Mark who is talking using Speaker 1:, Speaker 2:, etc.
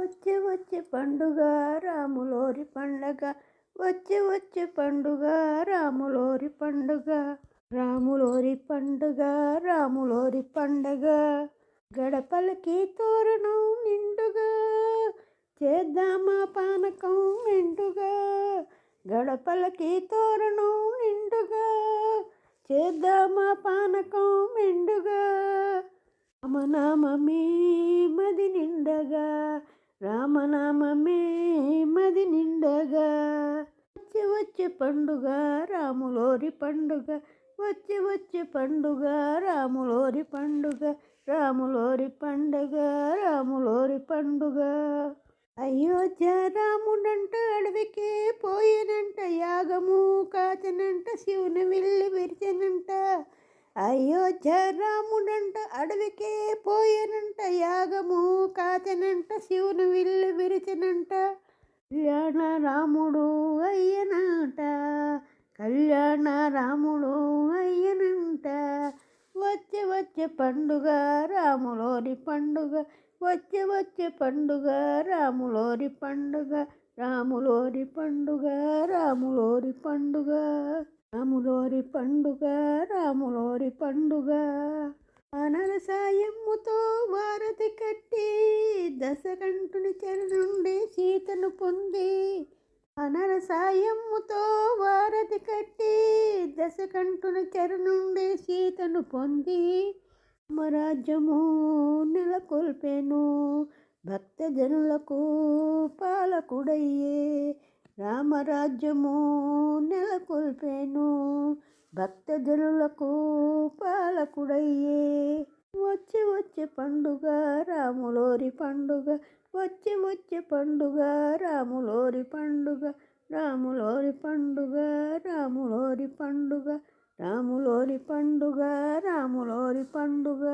Speaker 1: వచ్చే వచ్చే పండుగ రాములోరి పండగ, వచ్చే వచ్చే పండుగ రాములోరి పండుగ, రాములోరి పండుగ రాములోరి పండగ. గడపలకి తోరణం నిండుగా చేద్దామా పానకం మెండుగా, గడపలకి తోరణం నిండుగా చేద్దామా పానకం మెండుగా. రామనామమే మది నిండగా, రామనామమే మది నిండగా. వచ్చే వచ్చే పండుగ రాములోరి పండుగ, వచ్చే వచ్చే పండుగ రాములోరి పండుగ, రాములోరి పండుగ రాములోరి పండుగ. అయోధ్య రాముడంట అడవికే పోయినంట, యాగము కాచనంట శివుని విల్లి విరిచనంట. అయోధ్య రాముడంట అడవికే పోయినంట, యాగము కాచనంట శివుని విల్లి విరిచనంట. కళ్యాణ రాముడు అయ్యనంట, కళ్యాణ రాముడు అయ్యనంట. వచ్చే వచ్చే పండుగ రాములోరి పండుగ, వచ్చే వచ్చే పండుగ రాములోరి పండుగ, రాములోరి పండుగ రాములోరి పండుగ, రాములోరి పండుగ రాములోరి పండుగ. వానర సాయముతో వారధి కట్టి దశకంఠుని చెర నుండి సీతను పొంది, వానర సాయముతో వారధి కట్టి దశకంఠుని చెర నుండి సీతను పొంది, రామరాజ్యము నెలకొల్పెను భక్తజనులకు పాలకుడయ్యే, రామరాజ్యము నెలకొల్పెను భక్తజనులకు పాలకుడయ్యే. వచ్చే వచ్చే పండుగ రాములోరి పండుగ, వచ్చే వచ్చే పండుగ రాములోరి పండుగ, రాములోరి పండుగ రాములోరి పండుగ, రాములోరి పండుగ రాములోరి పండుగ.